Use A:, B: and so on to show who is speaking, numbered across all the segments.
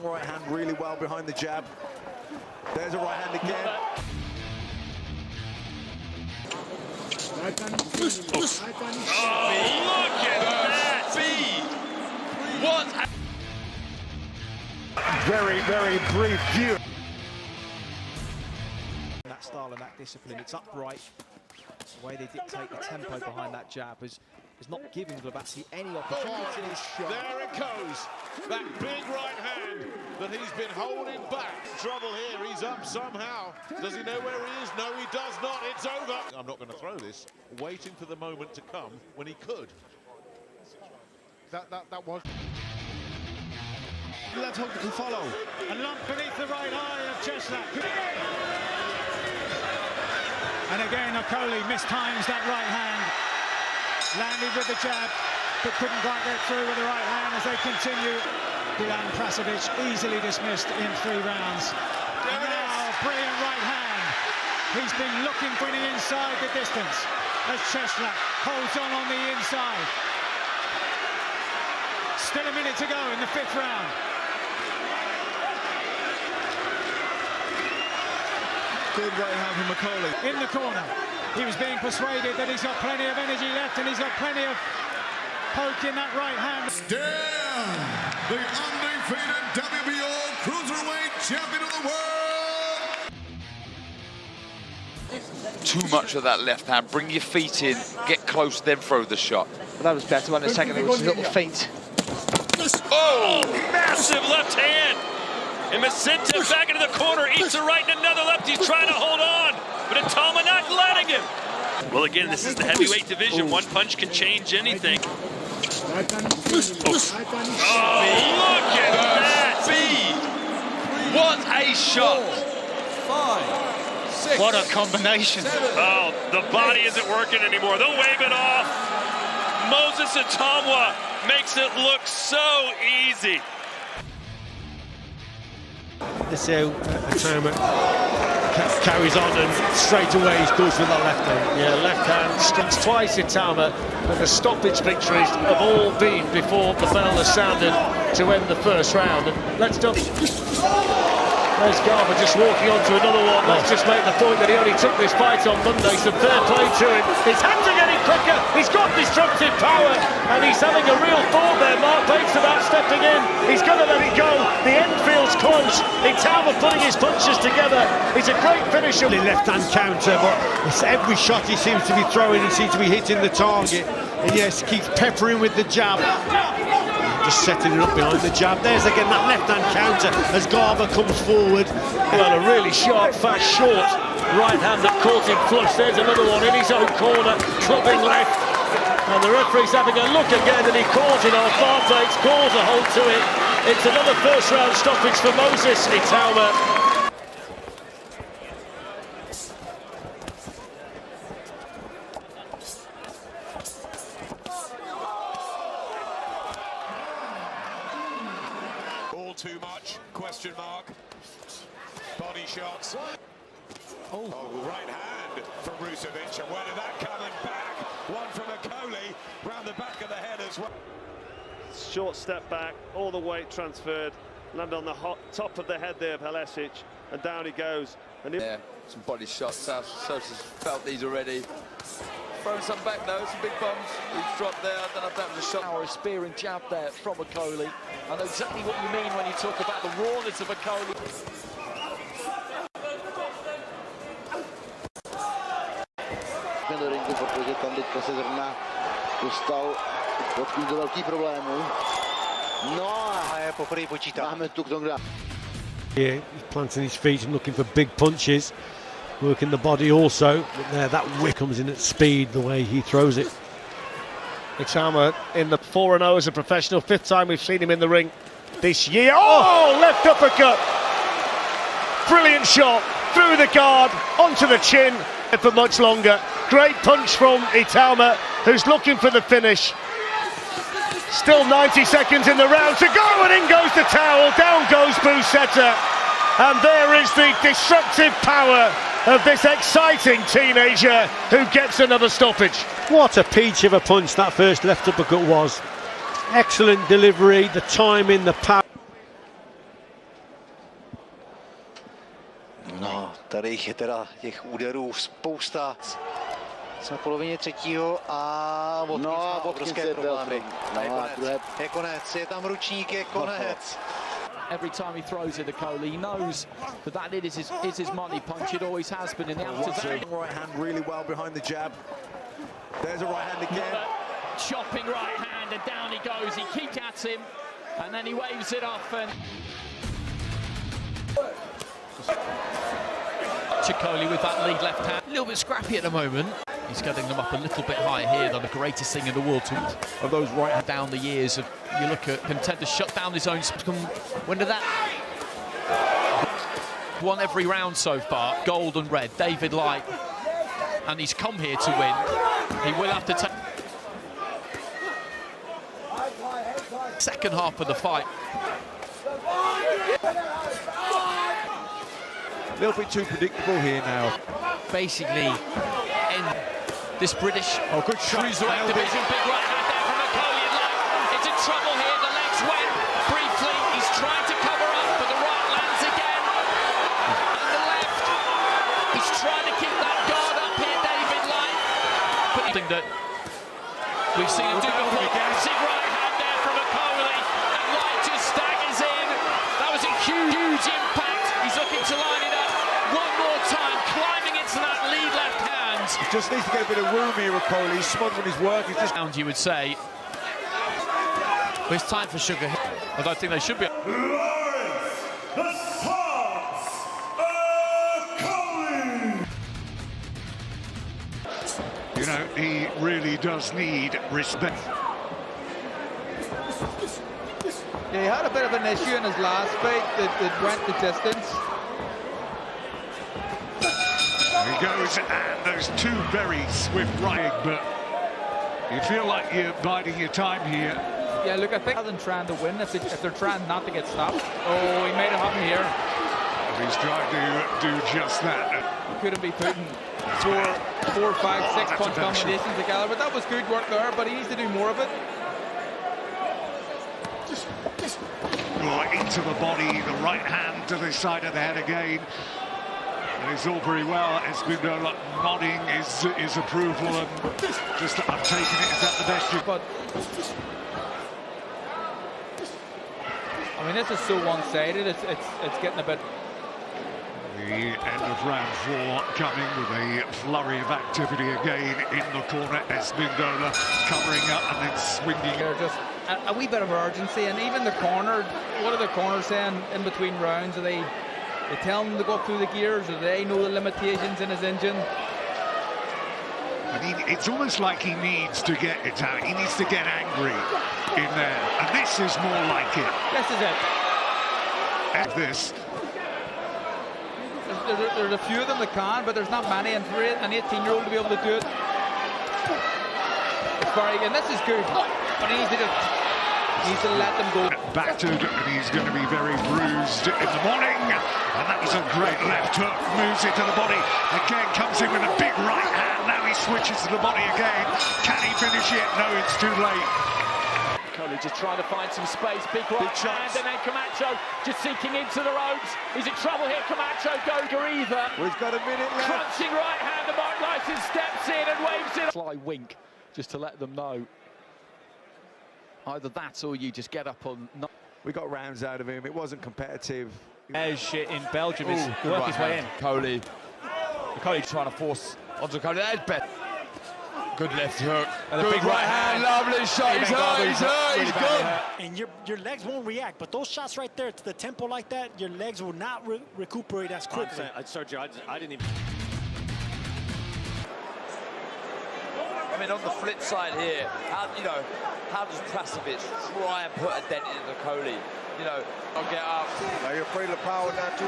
A: Right hand really well behind the jab. There's a right hand again.
B: Oh, look at that speed! What?
A: Very, very brief view.
C: That style and that discipline, it's upright. The way they dictate the tempo behind that jab is not giving Glabazzi any opportunity.
B: There it goes. That big right hand that he's been holding back. Trouble here, he's up somehow. Does he know where he is? No, he does not. It's over. I'm not going to throw this. Waiting for the moment to come when he could. That was...
D: Let's hope he can follow. A lump beneath the right eye of Cheslak. And again, Okolie mistimes that right hand. Landed with the jab, but couldn't quite get through with the right hand as they continue. Dilan Prasovic easily dismissed in 3 rounds. And now, brilliant right hand. He's been looking for the inside the distance as Cheslak holds on the inside. Still a minute to go in the 5th round.
A: Good right hand from Okolie.
D: In the corner. He was being persuaded that he's got plenty of energy left and he's got plenty of poke in that right hand.
E: Damn! The undefeated WBO Cruiserweight Champion of the world!
F: Too much of that left hand. Bring your feet in, get close, then throw the shot.
G: But that was better one. The second it was a little feint.
B: Oh, massive left hand. And Masinta back into the corner, eats a right and another left. He's trying to hold on, but Itauma not letting him. Well, again, this is the heavyweight division. One punch can change anything. Oh, look at that speed.
F: What a shot!
A: 5, 6.
G: What a combination.
B: Oh, the body isn't working anymore. They'll wave it off. Moses Itauma makes it look so easy.
H: Let's see how Itauma carries on and straight away he goes with that left hand. Yeah, left hand strikes twice Itauma, but the stoppage victories have all been before the bell has sounded to end the 1st round. And let's do. There's Garber just walking on to another one. Let's just make the point that he only took this fight on Monday, so fair play to him. His hands are getting quicker, he's got destructive power, and he's having a real thought there. Mark Bates about stepping in, he's going to let it go. The end feels close. Itauma putting his punches together. He's a great finisher.
I: Left-hand counter, but it's every shot he seems to be throwing, he seems to be hitting the target. And yes, keeps peppering with the jab. Just setting it up behind the jab. There's again that left-hand counter as Garber comes forward.
H: Well, a really sharp, fast, short right hand that caught him flush. There's another one in his own corner, clubbing left. And the referee's having a look again, and he calls it off. Mark Bates calls a hold to it. It's another 1st round stoppage for Moses Itauma.
B: All too much, question mark. Body shots. Oh, right hand from Rusevic, and where did that come? And back, one from Okolie, round the back of the head as well.
H: Short step back, all the weight transferred, land on the top of the head there of Halesic, and down he goes. And
F: Yeah, some body shots. Sosa's felt these already. Throwing some back though, some big bombs. He's dropped there. I don't know if that was a shot.
G: Or a spear and jab there from Okolie. I know exactly what you mean when you talk about the rawness of Okolie.
J: Do ringu, protože tam teďka se zrovna dostal do velkých problémů. No a je poprvé počítá. Máme tu k tomu.
I: Yeah, he's planting his feet and looking for big punches. Working the body also. But there, that whip comes in at speed, the way he throws it.
H: Itauma in the 4-0 as a professional, 5th time we've seen him in the ring this year. Oh, left uppercut. Brilliant shot through the guard, onto the chin for much longer. Great punch from Itauma, who's looking for the finish. Still 90 seconds in the round to go, and in goes the towel, down goes Busetta. And there is the destructive power of this exciting teenager who gets another stoppage.
I: What a peach of a punch that first left uppercut was. Excellent delivery, the timing, the power.
J: No, tady je teda těch úderů spousta. Jsme v polovině třetího a obrovské problémy. Je konec, je tam ručník, je konec.
G: Every time he throws it, Okolie, he knows that is his money punch. It always has been in the amateurs.
A: Right hand really well behind the jab. There's a right hand again.
G: Chopping right hand, and down he goes. He keeps at him, and then he waves it off. And Okolie with that lead left hand.
K: A little bit scrappy at the moment. He's getting them up a little bit higher here than the greatest thing in the world. Of those right hand down the years, you look at contender shut down his own. When did that? Won every round so far. Gold and red. David Light, and he's come here to win. He will have to take second half of the fight.
C: A little bit too predictable here now.
K: Basically, this British
C: cruiserweight
K: division, big right hand there from Okolie. It's in trouble here. The legs went briefly. He's trying to cover up, but the right lands again. And the left. He's trying to keep that guard up here, David Light. But something that we've seen him do before. Massive right hand there from Okolie, and Light just staggers in. That was a huge impact. He's looking to line it up one more time, climbing into that lead left hand.
C: He just needs to get a bit of room here, Okolie. He's smothering his work. He's just
K: you would say. But it's time for Sugar. I don't think they should be.
I: You know, he really does need respect.
L: Yeah, he had a bit of an issue in his last fight that went the distance.
I: There he goes, and those two very swift right, but you feel like you're biding your time here.
L: Yeah, look, I think rather than trying to win, if they're trying not to get stopped. Oh, he made it happen here.
I: He's trying to do just that.
L: He couldn't be putting four, 5, 6 punch combinations together, but that was good work there, but he needs to do more of it.
I: Oh, into the body, the right hand to the side of the head again. And it's all very well. It's been nodding his approval and just I'm taking it. Is that the best you?
L: But I mean, this is so one-sided. It's getting a bit.
I: The end of round 4 coming with a flurry of activity again in the corner. Espindola covering up and then swinging.
L: They're just a wee bit of urgency, and even the corner. What are the corners saying in between rounds? Are they telling him to go up through the gears, or do they know the limitations in his engine?
I: I mean, it's almost like he needs to get it out. He needs to get angry in there, and this is more like it.
L: This is it.
I: And this.
L: There's a few of them that can, but there's not many, and for an 18-year-old to be able to do it, it's very good. And this is good, but he needs to let them go.
I: Battered, and he's going to be very bruised in the morning. And that was a great left hook. Moves it to the body. Again, comes in with a big right hand. Now he switches to the body again. Can he finish it? No, it's too late.
G: Okolie just trying to find some space. Big right hand, and then Camacho just seeking into the ropes. He's in trouble here. Camacho goes either.
A: Well, he's got a minute left.
G: Crunching right hand. The Mark Lyson steps in and waves it. Sly wink just to let them know. Either that or you just get up on.
A: We got rounds out of him. It wasn't competitive.
C: Edge in Belgium is working his way in.
K: Okolie trying to force onto Okolie. That's better. Good left hook. And
C: good
K: a big right hand. Lovely shot. He's hurt. He's good.
M: And your legs won't react, but those shots right there to the tempo like that, your legs will not recuperate as quickly.
B: Sergio, I didn't even.
F: I mean, on the flip side here, how does Prasovic try and put a dent into Okolie? I'll get up.
J: Are you afraid of power now too?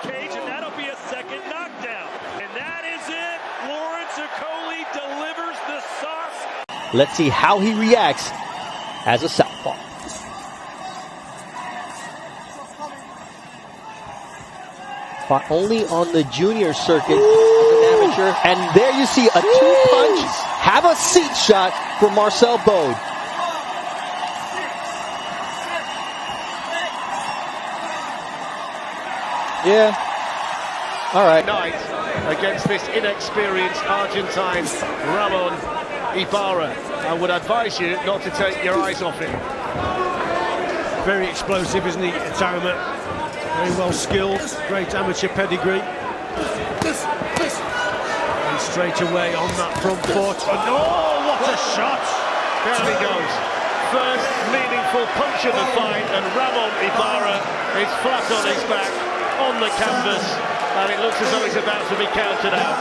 B: Cage, and that'll be a second knockdown. And that is it. Lawrence Okolie delivers the sauce.
N: Let's see how he reacts as a southpaw. Fought only on the junior circuit as an amateur. And there you see a two-punch, have a seat shot for Marcel Bode. Yeah, All right.
H: Night against this inexperienced Argentine Ramon Ibarra. I would advise you not to take your eyes off him.
I: Very explosive, isn't he, Itauma? Very well skilled, great amateur pedigree. And straight away on that front foot. And oh, what a shot!
H: Down he goes. First meaningful punch of the fight, and Ramon Ibarra is flat on his back, on the canvas, and it looks as though he's about to be counted out.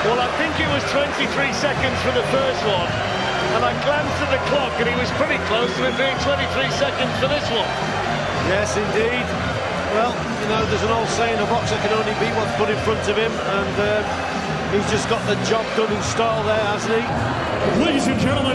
H: Well, I think it was 23 seconds for the first one, and I glanced at the clock and he was pretty close to it being 23 seconds for this one.
I: Yes, indeed. Well, you know, there's an old saying, a boxer can only beat what's put in front of him, and he's just got the job done in style there, hasn't he?
E: Ladies and gentlemen,